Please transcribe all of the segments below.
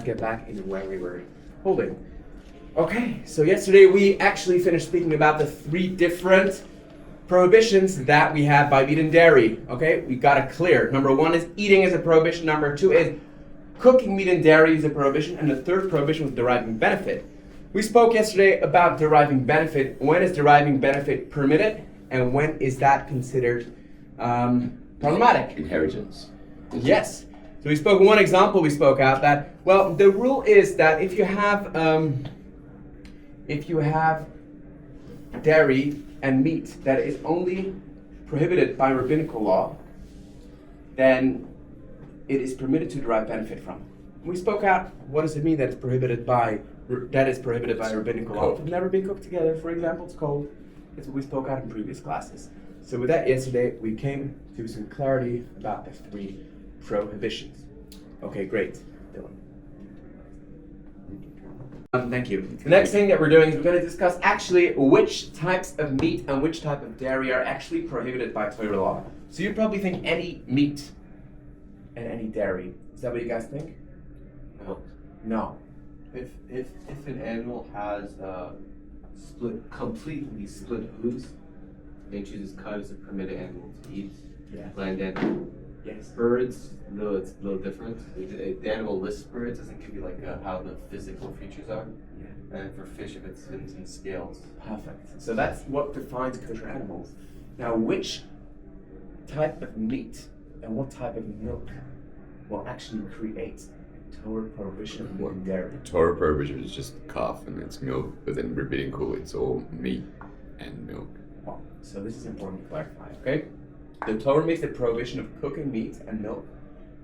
to get back into where we were holding. Okay, so yesterday we actually finished speaking about the 3 different prohibitions that we have by meat and dairy. Okay, we got it clear. Number 1 is eating is a prohibition. Number 2 is cooking meat and dairy is a prohibition. And the 3rd prohibition was deriving benefit. We spoke yesterday about deriving benefit. When is deriving benefit permitted? And when is that considered problematic? Inheritance. Yes. So we spoke one example. We spoke out that, well, the rule is that if you have dairy and meat that is only prohibited by rabbinical law, then it is permitted to derive benefit from. We spoke out what does it mean that it's prohibited by rabbinical law. If it's never been cooked together, for example, it's cold. It's what we spoke out in previous classes. So with that yesterday, we came to some clarity about the 3 prohibitions. Okay, great. Dylan. Thank you. The next thing that we're doing is we're going to discuss actually which types of meat and which type of dairy are actually prohibited by Torah law. So you probably think any meat and any dairy. Is that what you guys think? No. If an animal has completely split hooves, they choose cut as a permitted animal to eat. Yeah. Land animal. Yes. Birds, no, it's a little different. The animal lists birds, doesn't give you how the physical features are. Yeah. And for fish, if it's in scales. Perfect. So that's what defines kosher animals. Now, which type of meat and what type of milk will actually create Torah prohibition of dairy? Torah prohibition is just calf and it's milk, but then rabbinical it's all meat and milk. Well, so this is important to clarify, okay? The Torah makes the prohibition of cooking meat and milk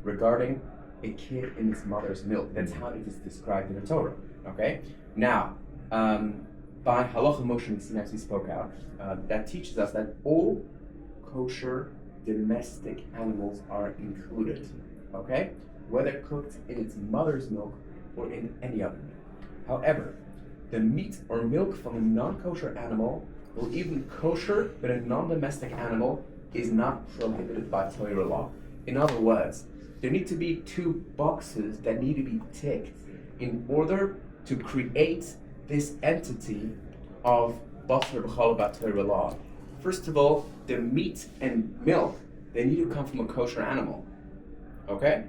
regarding a kid in its mother's milk. That's how it is described in the Torah, okay? Now, by Halacha motion, as we spoke out, that teaches us that all kosher domestic animals are included, okay? Whether cooked in its mother's milk or in any other milk. However, the meat or milk from a non-kosher animal, or even kosher but a non-domestic animal, is not prohibited by Torah law. In other words, there need to be 2 boxes that need to be ticked in order to create this entity of Basar BeChalav by Torah law. First of all, the meat and milk, they need to come from a kosher animal, okay?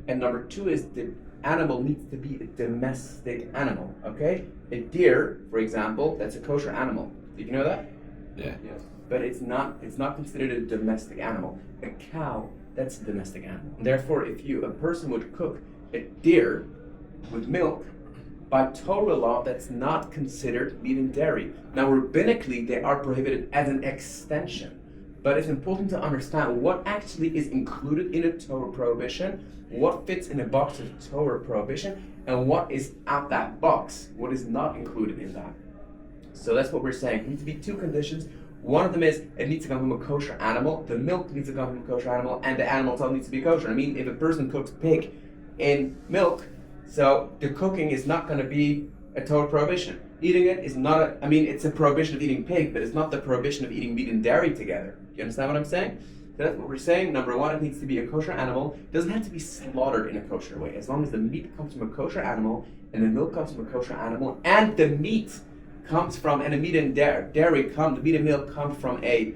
And number 2 is the animal needs to be a domestic animal, okay? A deer, for example, that's a kosher animal. Did you know that? Yeah. Yes. But it's not considered a domestic animal. A cow, that's a domestic animal. And therefore, if a person would cook a deer with milk, by Torah law, that's not considered meat and dairy. Now, rabbinically, they are prohibited as an extension. But it's important to understand what actually is included in a Torah prohibition, what fits in a box of Torah prohibition, and what is out that box, what is not included in that. So that's what we're saying. There need to be 2 conditions. One of them is it needs to come from a kosher animal, the milk needs to come from a kosher animal, and the animal itself needs to be kosher. I mean, if a person cooks pig in milk, so the cooking is not going to be a Torah prohibition. Eating it is not it's a prohibition of eating pig, but it's not the prohibition of eating meat and dairy together. You understand what I'm saying? So that's what we're saying. Number 1, it needs to be a kosher animal. It doesn't have to be slaughtered in a kosher way. As long as the meat comes from a kosher animal, and the milk comes from a kosher animal, and the meat comes from, and the meat and the meat and milk come from a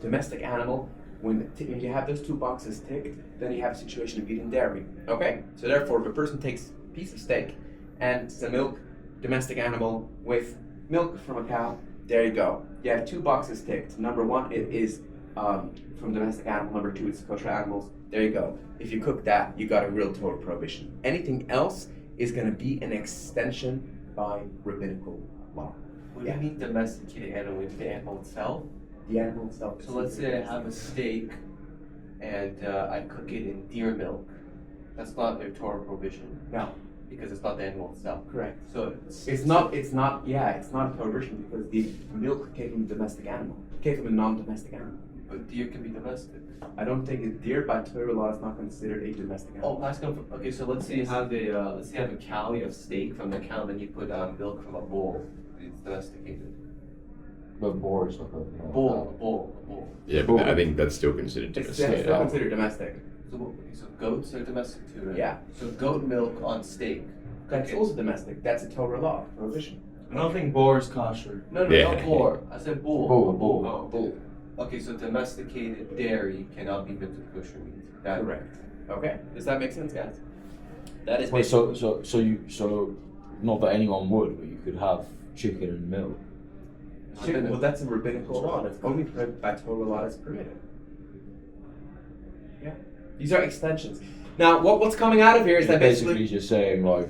domestic animal. When you have those 2 boxes ticked, then you have a situation of meat and dairy. Okay? So therefore, if a person takes a piece of steak and some milk, domestic animal with milk from a cow, there you go. You have 2 boxes ticked. Number 1, it is from domestic animal. Number 2, it's kosher animals. There you go. If you cook that, you got a real Torah prohibition. Anything else is going to be an extension by rabbinical law. What do you mean domesticated animal? Is the animal itself? The animal itself. So let's say I have a steak and I cook it in deer milk. That's not a Torah prohibition. No. Because it's not the animal itself. Correct. So it's not a prohibition because the milk came from a domestic animal. It came from a non-domestic animal. But deer can be domestic. I don't think a deer by Torah law is not considered a domestic animal. Okay, so let's say you have a cow, you have steak from the cow, then you put milk from a bull. It's domesticated. But boar is not Bull. Yeah, but I think that's still considered It's domestic. still considered domestic. So goats are domestic too, right? Yeah. So goat milk on steak. That's Okay. also domestic. That's a Torah law, prohibition. I don't think boar is kosher. No, Yeah. not boar. I said bull. Bull. Oh, bull. Okay, so domesticated dairy cannot be mixed with kosher meat. That Correct. Okay. Does that make sense, guys? That is Wait, so not that anyone would, but you could have chicken and milk. Chicken, well, that's a rabbinical law. That's only by Torah law that's permitted. Yeah. These are extensions. Now, what's coming out of here is that basically basically just saying like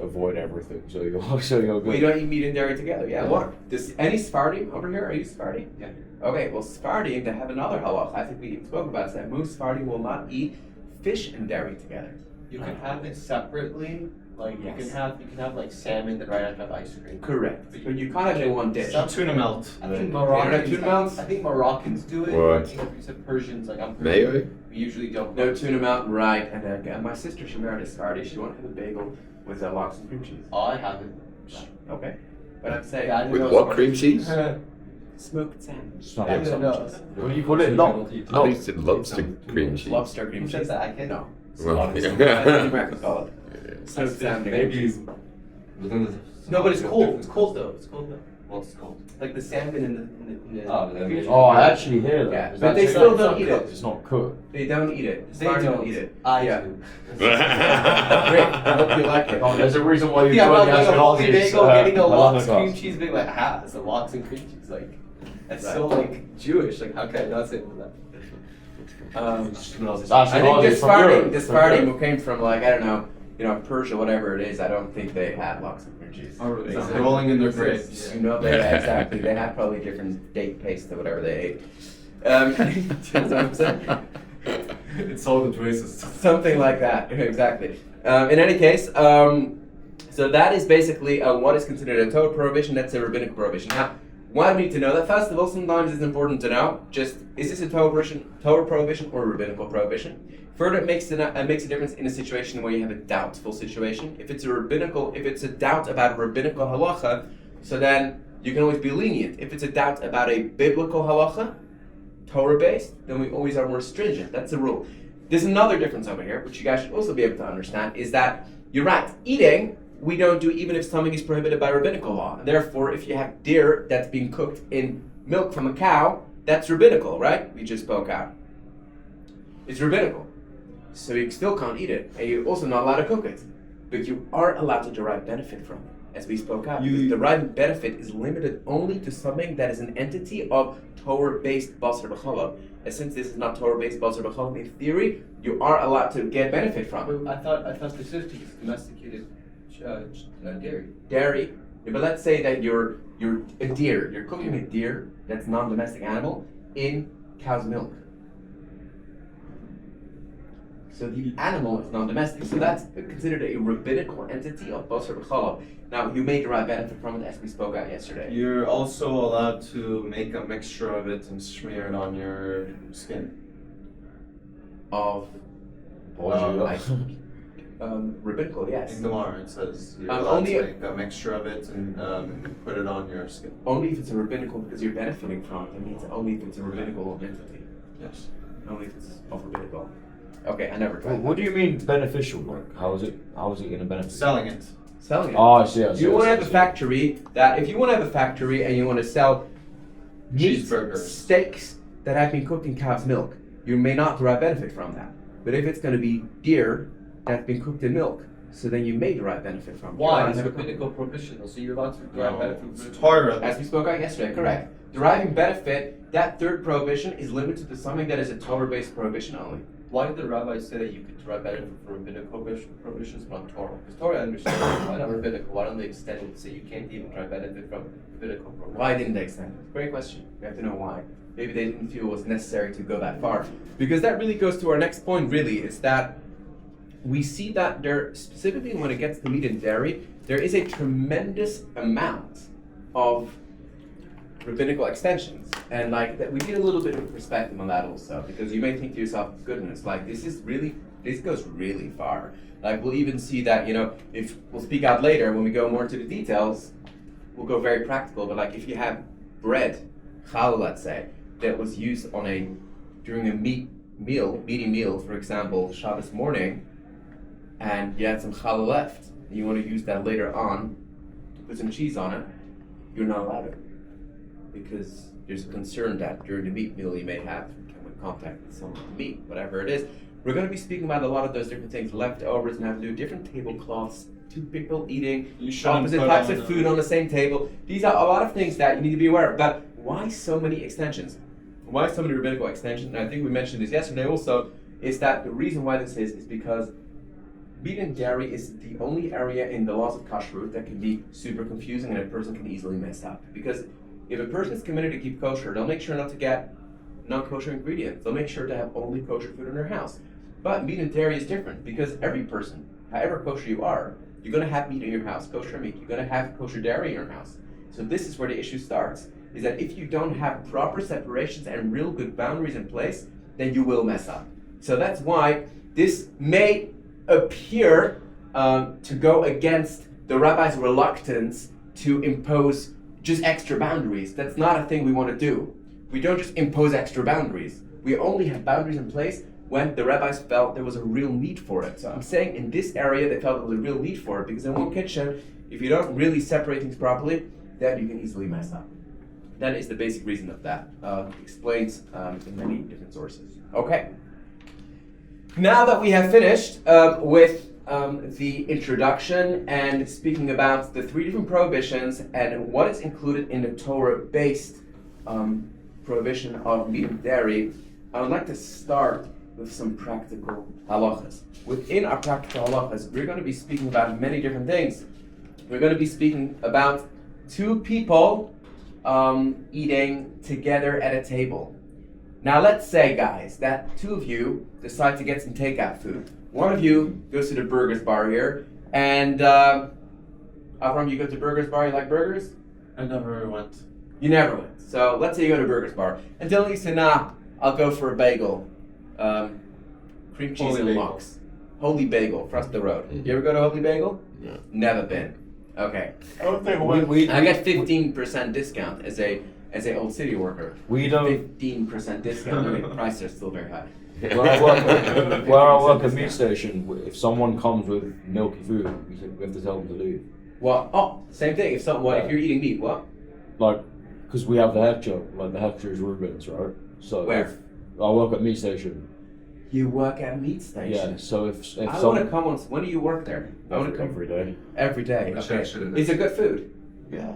avoid everything, so you're good. we don't eat meat and dairy together. Yeah. What? Does any Sephardim over here? Are you Sephardim? Yeah. Okay. Well, Sephardim, they have another halacha. I think we even spoke about that. Most Sephardim will not eat fish and dairy together. You can have it separately. Like Yes. you can have like salmon and right after ice cream. Correct. But you can't have it in one dish. Some- Tuna melt. I think They don't have Moroccans. tuna melts? I think Moroccans do it. What? I think if you said Persians, like I'm Maybe. Persian, we usually don't. No tuna mountain, right? And my sister, she married a Sephardi. She wanted to have a bagel with lox and cream cheese. Oh, I haven't. Okay. But I'm saying Yeah, I didn't With know what so cream much. cheese? smoked salmon. It's not I like don't know. What do you call it? I think it's lobster cream cheese. Lobster cream Who cheese. said that? I can't. No. Well, That's what yeah. Americans call it. Smoked salmon. Maybe No, but it's cold. It's cold though. It's cold though. Well, it's cold. Like the salmon in the Oh, I actually hear that. Yeah, Is but that they true? still It's don't not eat cooked, it. It's not cooked. They don't eat it. They Sephardi don't eat it. I Yeah. do. Great. I hope you like it. Oh, there's a reason why you Yeah, I'm joined not the getting a multi Ashkenazis, bagel, getting a lox Halacha cream class. cheese bagel. Like, it's a lox and cream cheese. Like, that's Right. so like Jewish. Like, how can I not say that? I think Ashkenazis this from Sephardi, Europe. this Sephardi who came from like, I don't know, Persia, whatever it is, I don't think they had lox and cream cheese. Oh, really? Something. Rolling in their graves. You know, exactly. They had probably different date paste or whatever they ate. You know what I'm saying? It's all the choices. Something like that, exactly. In any case, so that is basically what is considered a Torah prohibition. That's a rabbinic prohibition. Now, why do we need to know that? First of all, sometimes it's important to know, just, is this a Torah prohibition or a rabbinical prohibition? Further, it makes a difference in a situation where you have a doubtful situation. If it's a doubt about a rabbinical halacha, so then you can always be lenient. If it's a doubt about a biblical halacha, Torah-based, then we always are more stringent. That's the rule. There's another difference over here, which you guys should also be able to understand, is that, you're right, eating, we don't do even if something is prohibited by rabbinical law. And therefore, if you have deer that's being cooked in milk from a cow, that's rabbinical, right? We just spoke out. It's rabbinical. So you still can't eat it, and you're also not allowed to cook it. But you are allowed to derive benefit from it, as we spoke out. Because deriving benefit is limited only to something that is an entity of Torah-based Basar BeChalav. And since this is not Torah-based Basar BeChalav, in theory, you are allowed to get benefit from it. I thought specifically it's domesticated dairy. Dairy. Yeah, but let's say that you're a deer. You're cooking a deer that's non-domestic animal in cow's milk. So the animal is non-domestic. So that's considered a rabbinical entity of Basar BeChalav. Now you may derive benefit from it, as we spoke out yesterday. You're also allowed to make a mixture of it and smear it on your skin. Of rabbinical, yes. In Gemara, it says you're Um, allowed only- to make a mixture of it and put it on your skin. Only if it's a rabbinical, because you're benefiting from it. It means only if it's a rabbinical entity. Yes. Only if it's of rabbinical. Okay, I never Well, tried. what do you mean beneficial? Like, how is it going to benefit? Selling it. Selling it. Oh, I see. I see, You I want see, to I have a see. factory that, if you want to have a factory and you want to sell meat, Cheeseburgers. steaks that have been cooked in cow's milk, you may not derive benefit from that. But if it's going to be deer that's been cooked in milk, so then you may derive benefit from it. Why? You're It's allowed to have a rabbinical prohibition, so you're allowed to derive benefit from It's it. Torah. As we spoke about yesterday, correct. Deriving benefit, that third prohibition is limited to something that is a Torah-based prohibition only. Why did the rabbis say that you could derive benefit from rabbinical prohibitions but not Torah? Because Torah understands why not rabbinical? Why don't they extend it to say you can't even derive benefit from rabbinical prohibition? Why didn't they extend it? Great question. We have to know why. Maybe they didn't feel it was necessary to go that far. Because that really goes to our next point, really, is that we see that there, specifically when it gets to meat and dairy, there is a tremendous amount of rabbinical extensions. And like that, we need a little bit of perspective on that also, because you may think to yourself, goodness, like this goes really far. Like we'll even see that, if we'll speak out later when we go more into the details, we'll go very practical, but like if you have bread, challah, let's say, that was used during a meat meaty meal, for example, Shabbos morning, and you had some challah left, and you want to use that later on to put some cheese on it, you're not allowed to. Because there's a concern that during the meat meal you may have come in contact with some meat, whatever it is. We're going to be speaking about a lot of those different things, leftovers, and have to do different tablecloths, two people eating opposite types of food on the same table. These are a lot of things that you need to be aware of. But why so many extensions? Why so many rabbinical extensions? And I think we mentioned this yesterday also, is that the reason why this is because meat and dairy is the only area in the laws of kashrut that can be super confusing and a person can easily mess up. Because if a person is committed to keep kosher, they'll make sure not to get non-kosher ingredients. They'll make sure to have only kosher food in their house. But meat and dairy is different because every person, however kosher you are, you're going to have meat in your house, kosher meat. You're going to have kosher dairy in your house. So this is where the issue starts, is that if you don't have proper separations and real good boundaries in place, then you will mess up. So that's why this may appear to go against the rabbi's reluctance to impose just extra boundaries. That's not a thing we want to do. We don't just impose extra boundaries. We only have boundaries in place when the rabbis felt there was a real need for it. So I'm saying in this area they felt there was a real need for it, because in one kitchen, if you don't really separate things properly, then you can easily mess up. That is the basic reason of that. Explains in many different sources. Okay. Now that we have finished with the introduction and speaking about the three different prohibitions and what is included in the Torah-based prohibition of meat and dairy, I would like to start with some practical halachas. Within our practical halachas, we're going to be speaking about many different things. We're going to be speaking about two people eating together at a table. Now let's say, guys, that two of you decide to get some takeout food. One of you goes to the burgers bar here, and Avram, you go to burgers bar, you like burgers? I never went. You never went. So let's say you go to burgers bar, and Dylan, you say, nah, I'll go for a bagel. Cream cheese Holy and bagel. lox. Holy Bagel, across the road. You ever go to Holy Bagel? No. Never been. Okay. I don't think I get 15% discount as a old city worker. We don't. 15% discount. I mean, prices are still very high. Where I work at meat station, if someone comes with milky food, we have to tell them to leave. Well, same thing. If you're eating meat, what? Like, because we have the hechsher, like the hechsher is Reuben's, right? So Where? if I work at meat station. You work at meat station. Yeah. So if I want to someone come on. When do you work there? I want to come every day. every day. Which Okay. actually Is it good food? Yeah.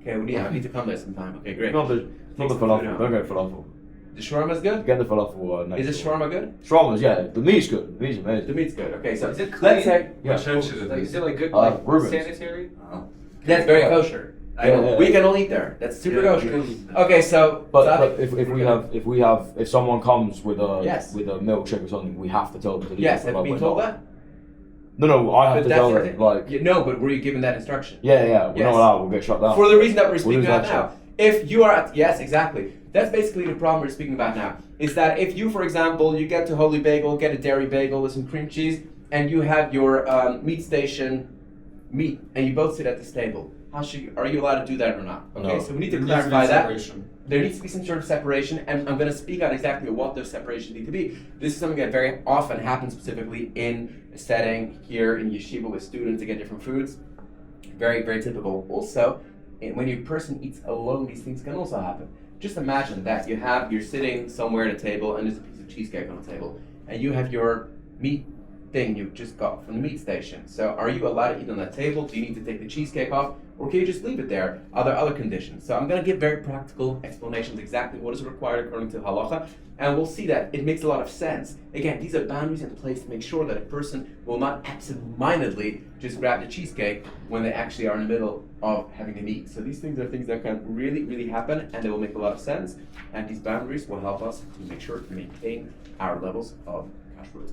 Okay. I need to come there sometime. Okay, great. Not the Take some falafel. food out. Don't go falafel. The shawarma's good. Get the falafel. Next Is the door. shawarma good? Shawarma's, yeah. The meat's good. The meat's The amazing. meat's good. Okay, so Is it let's clean? say Yeah. Is it like good, Reuben's. sanitary? that's very kosher. Yeah. We can all eat there. That's super Yeah. kosher. Okay, so But if someone comes with a Yes. milkshake or something, we have to tell them to leave. yes, it, have you like, been we're told not- that? No, I have But to that's tell the them. thing. Like, No, but were you given that instruction? we're Yes. not allowed. We'll get shut down. For the reason that we're We'll speaking lose about that now. If you are at, yes, exactly. That's basically the problem we're speaking about now. Is that if you, for example, you get to Holy Bagel, get a dairy bagel with some cream cheese, and you have your meat station meat, and you both sit at this table, are you allowed to do that or not? Okay, No. so we need to There needs to be clarify that. separation. There needs to be some sort of separation, and I'm going to speak on exactly what those separations need to be. This is something that very often happens specifically in a setting here in yeshiva with students to get different foods. Very, very typical. Also, when a person eats alone, these things can also happen. Just imagine that you're sitting somewhere at a table and there's a piece of cheesecake on the table, and you have your meat thing you just got from the meat station. So are you allowed to eat on that table? Do you need to take the cheesecake off? Or can you just leave it there? Are there other conditions? So I'm going to give very practical explanations exactly what is required according to halacha, and we'll see that it makes a lot of sense. Again, these are boundaries in place to make sure that a person will not absent-mindedly just grab the cheesecake when they actually are in the middle of having the meat. So these things are things that can really, really happen, and they will make a lot of sense, and these boundaries will help us to make sure to maintain our levels of kashrut.